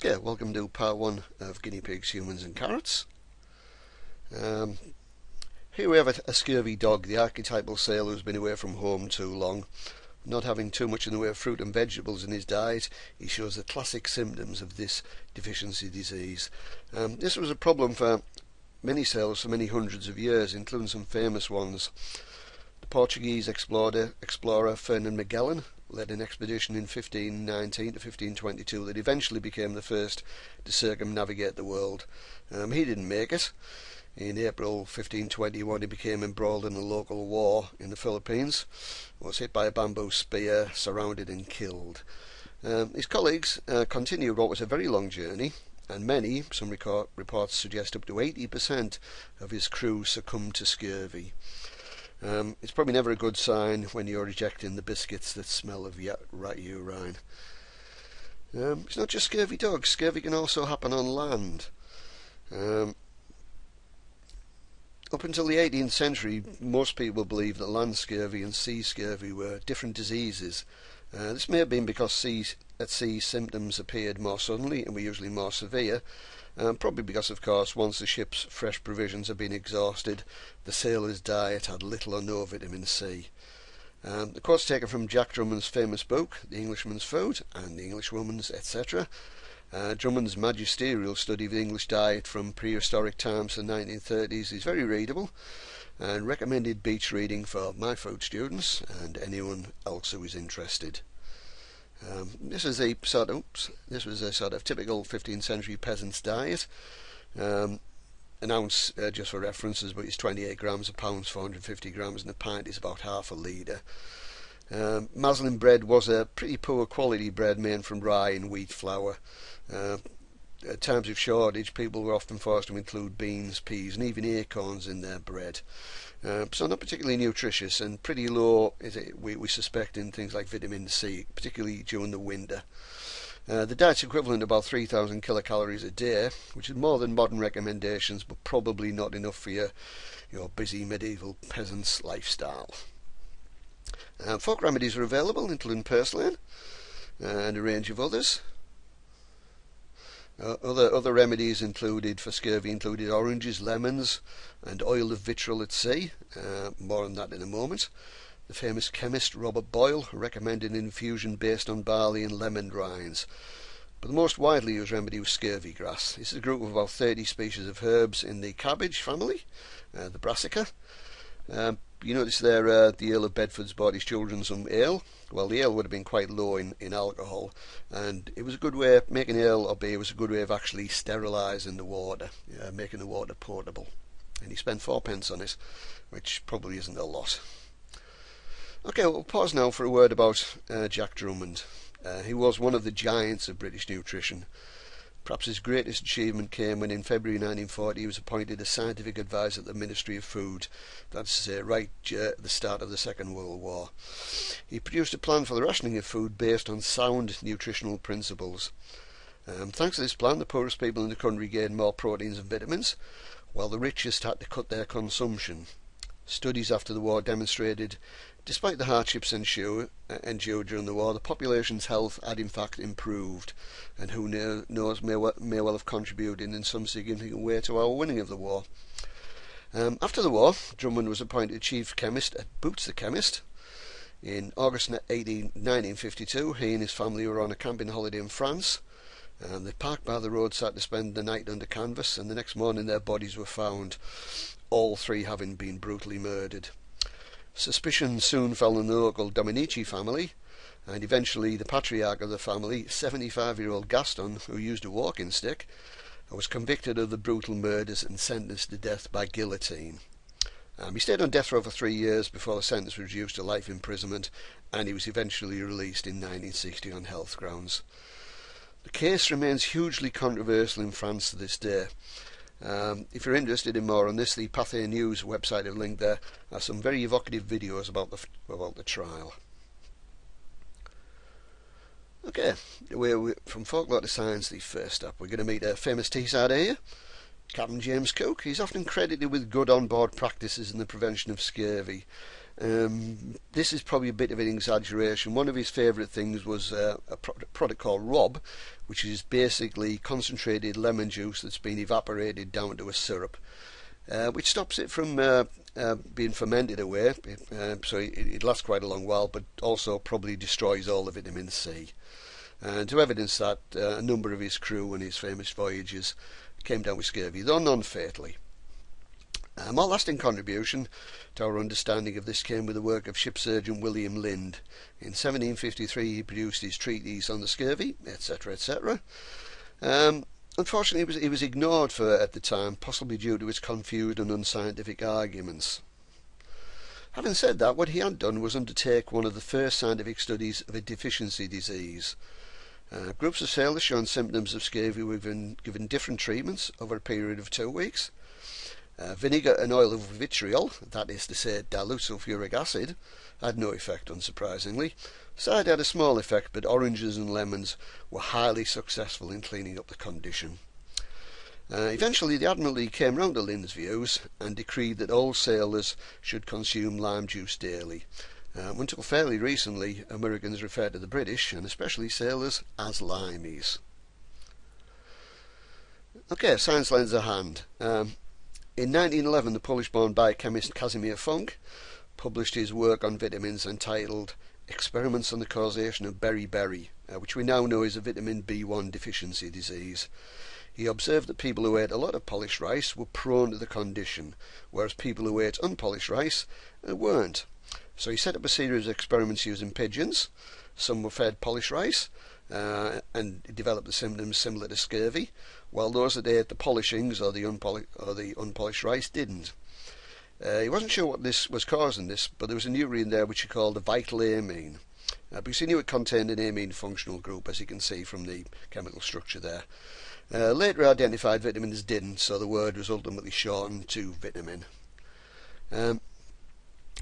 Okay, welcome to part one of guinea pigs, humans and carrots. Here we have a scurvy dog, the archetypal sailor who's been away from home too long. Not having too much in the way of fruit and vegetables in his diet, he shows the classic symptoms of this deficiency disease. This was a problem for many sailors for many hundreds of years, including some famous ones. The Portuguese explorer Fernand Magellan led an expedition in 1519 to 1522 that eventually became the first to circumnavigate the world. He didn't make it. In April 1521 he became embroiled in a local war in the Philippines, was hit by a bamboo spear, surrounded and killed. His colleagues continued what was a very long journey, and many, some reports suggest up to 80% of his crew succumbed to scurvy. It's probably never a good sign when you're rejecting the biscuits that smell of rat urine. It's not just scurvy dogs. Scurvy can also happen on land. Up until the 18th century, most people believed that land scurvy and sea scurvy were different diseases. This may have been because at sea symptoms appeared more suddenly and were usually more severe. Probably because, of course, once the ship's fresh provisions had been exhausted, the sailor's diet had little or no vitamin C. The quote's taken from Jack Drummond's famous book, The Englishman's Food and the Englishwoman's, etc. Drummond's magisterial study of the English diet from prehistoric times to the 1930s is very readable and recommended beach reading for my food students and anyone else who is interested. This was a sort of typical 15th century peasant's diet. An ounce, just for references, but it's 28 grams, a pound's 450 grams, and a pint is about half a litre. Maslin bread was a pretty poor quality bread made from rye and wheat flour. At times of shortage, people were often forced to include beans, peas and even acorns in their bread. So not particularly nutritious, and pretty low, we suspect, in things like vitamin C, particularly during the winter. The diet's equivalent to about 3,000 kilocalories a day, which is more than modern recommendations, but probably not enough for your busy medieval peasant's lifestyle. Folk remedies are available, including purslane and a range of others. Other remedies for scurvy included oranges, lemons and oil of vitriol at sea. More on that in a moment. The famous chemist Robert Boyle recommended an infusion based on barley and lemon rinds. But the most widely used remedy was scurvy grass. This is a group of about 30 species of herbs in the cabbage family, the brassica. You notice there the Earl of Bedford's bought his children some ale. Well, the ale would have been quite low in alcohol, and it was a good way, making ale or beer was a good way of actually sterilising the water, making the water potable. And he spent 4p on it, which probably isn't a lot. Okay, we'll pause now for a word about Jack Drummond. He was one of the giants of British nutrition. Perhaps his greatest achievement came when in February 1940 he was appointed as scientific advisor at the Ministry of Food, that's to say right at the start of the Second World War. He produced a plan for the rationing of food based on sound nutritional principles. Thanks to this plan, the poorest people in the country gained more proteins and vitamins, while the richest had to cut their consumption. Studies after the war demonstrated, despite the hardships endured during the war, the population's health had in fact improved, and who knows may well have contributed in some significant way to our winning of the war. After the war, Drummond was appointed chief chemist at Boots the Chemist. In August 1952, he and his family were on a camping holiday in France. They parked by the roadside to spend the night under canvas, and the next morning their bodies were found, all three having been brutally murdered. Suspicion soon fell on the local Dominici family, and eventually the patriarch of the family, 75-year-old Gaston, who used a walking stick, was convicted of the brutal murders and sentenced to death by guillotine. He stayed on death row for 3 years before the sentence was reduced to life imprisonment, and he was eventually released in 1960 on health grounds. The case remains hugely controversial in France to this day. If you're interested in more on this, the Pathé News website I've linked there are some very evocative videos about the trial. Okay, from folklore to science, the first step. We're going to meet a famous teesside here, Captain James Cook. He's often credited with good on-board practices in the prevention of scurvy. This is probably a bit of an exaggeration. One of his favourite things was a product called Rob, which is basically concentrated lemon juice that's been evaporated down to a syrup, which stops it from being fermented away, so it lasts quite a long while, but also probably destroys all the vitamin C. And to evidence that, a number of his crew on his famous voyages came down with scurvy, though non-fatally. A more lasting contribution to our understanding of this came with the work of ship surgeon William Lind. In 1753 he produced his treatise on the scurvy, etc., etc. Unfortunately he was ignored at the time, possibly due to his confused and unscientific arguments. Having said that, what he had done was undertake one of the first scientific studies of a deficiency disease. Groups of sailors showing symptoms of scurvy were given different treatments over a period of 2 weeks. Vinegar and oil of vitriol, that is to say dilute sulphuric acid, had no effect, unsurprisingly. Cider had a small effect, but oranges and lemons were highly successful in cleaning up the condition. Eventually the Admiralty came round to Lind's views and decreed that all sailors should consume lime juice daily. Until fairly recently, Americans referred to the British, and especially sailors, as limeys. Okay, science lends a hand. In 1911, the Polish-born biochemist Casimir Funk published his work on vitamins entitled Experiments on the Causation of Beriberi, which we now know is a vitamin B1 deficiency disease. He observed that people who ate a lot of polished rice were prone to the condition, whereas people who ate unpolished rice weren't. So he set up a series of experiments using pigeons. Some were fed polished rice and developed the symptoms similar to scurvy, while those that ate the polishings or the unpolished rice didn't. He wasn't sure what this was causing this, but there was a nutrient there which he called the vital amine, because he knew it contained an amine functional group, as you can see from the chemical structure there. Later identified vitamins didn't, so the word was ultimately shortened to vitamin.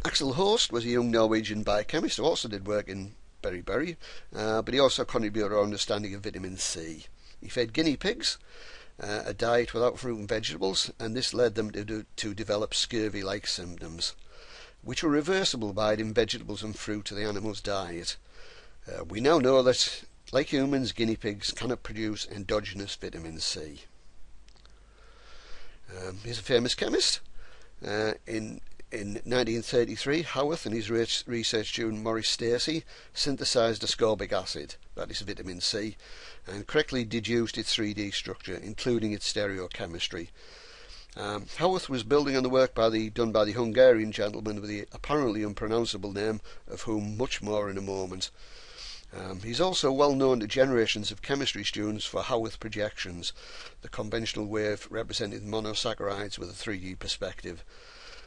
Axel Horst was a young Norwegian biochemist who also did work in beriberi, but he also contributed to our understanding of vitamin C. He fed guinea pigs a diet without fruit and vegetables, and this led them to develop scurvy-like symptoms, which were reversible by adding vegetables and fruit to the animal's diet. We now know that, like humans, guinea pigs cannot produce endogenous vitamin C. Here's a famous chemist. In 1933, Howarth and his research student Maurice Stacey synthesized ascorbic acid, that is vitamin C, and correctly deduced its 3D structure, including its stereochemistry. Howarth was building on the work done by the Hungarian gentleman with the apparently unpronounceable name, of whom much more in a moment. He's also well known to generations of chemistry students for Howarth projections, the conventional way of representing monosaccharides with a 3D perspective.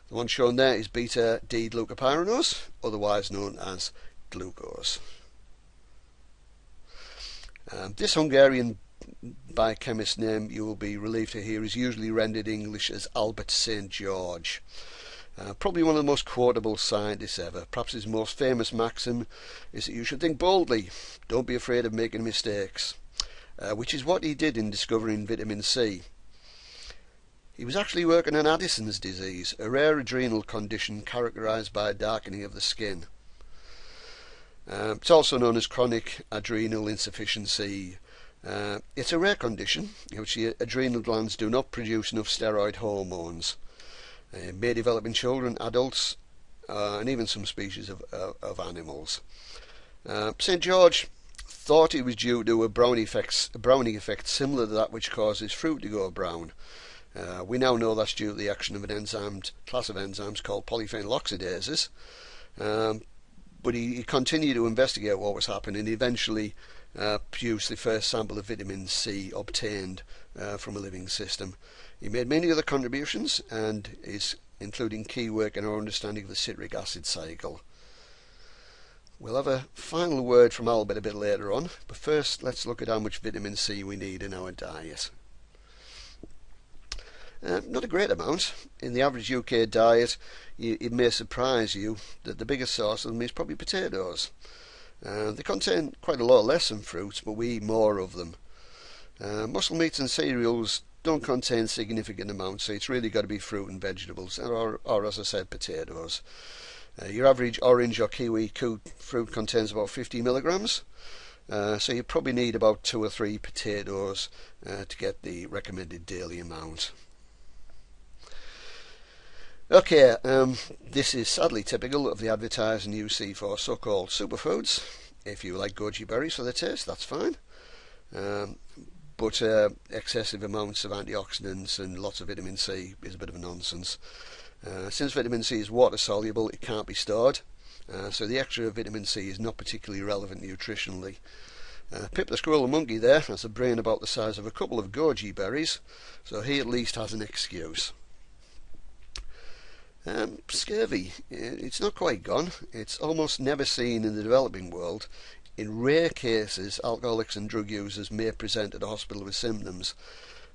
The one shown there is beta-D-glucopyranose, otherwise known as glucose. This Hungarian biochemist name, you will be relieved to hear, is usually rendered English as Albert St. George. Probably one of the most quotable scientists ever. Perhaps his most famous maxim is that you should think boldly, don't be afraid of making mistakes, which is what he did in discovering vitamin C. He was actually working on Addison's disease, a rare adrenal condition characterized by a darkening of the skin. It's also known as chronic adrenal insufficiency. It's a rare condition in which the adrenal glands do not produce enough steroid hormones. It may develop in children, adults, and even some species of animals. St. George thought it was due to a browning effect similar to that which causes fruit to go brown. We now know that's due to the action of an class of enzymes called polyphenol oxidases. But he continued to investigate what was happening and eventually produced the first sample of vitamin C obtained from a living system. He made many other contributions and is including key work in our understanding of the citric acid cycle. We'll have a final word from Albert a bit later on, but first let's look at how much vitamin C we need in our diet. Not a great amount. In the average UK diet, it may surprise you that the biggest source of them is probably potatoes. They contain quite a lot less than fruits, but we eat more of them. Muscle meats and cereals don't contain significant amounts, so it's really got to be fruit and vegetables, or as I said, potatoes. Your average orange or kiwi fruit contains about 50 milligrams, so you probably need about 2 or 3 potatoes to get the recommended daily amount. Okay, this is sadly typical of the advertising you see for so-called superfoods. If you like goji berries for the taste, that's fine. But excessive amounts of antioxidants and lots of vitamin C is a bit of a nonsense. Since vitamin C is water soluble, it can't be stored, so the extra vitamin C is not particularly relevant nutritionally. Pip the squirrel monkey there has a brain about the size of a couple of goji berries, so he at least has an excuse. Scurvy, it's not quite gone. It's almost never seen in the developing world. In rare cases, alcoholics and drug users may present at a hospital with symptoms.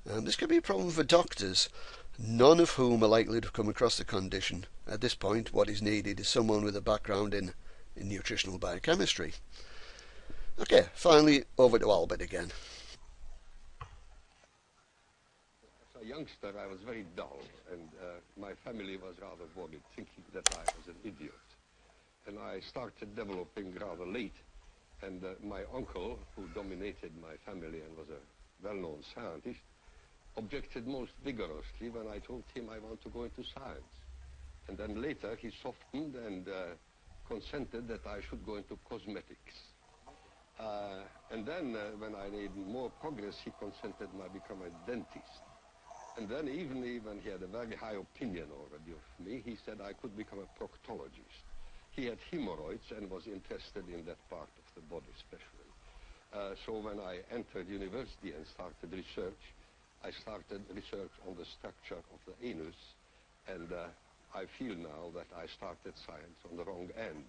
This can be a problem for doctors, none of whom are likely to have come across the condition. At this point, what is needed is someone with a background in nutritional biochemistry. Okay, finally, over to Albert again. As a youngster, I was very dull, and my family was rather worried, thinking that I was an idiot. And I started developing rather late, and my uncle, who dominated my family and was a well-known scientist, objected most vigorously when I told him I want to go into science. And then later he softened and consented that I should go into cosmetics. And then when I made more progress, he consented I become a dentist. And then even he had a very high opinion already of me, he said I could become a proctologist. He had hemorrhoids and was interested in that part of the body especially. So when I entered university and started research, I started research on the structure of the anus, and I feel now that I started science on the wrong end.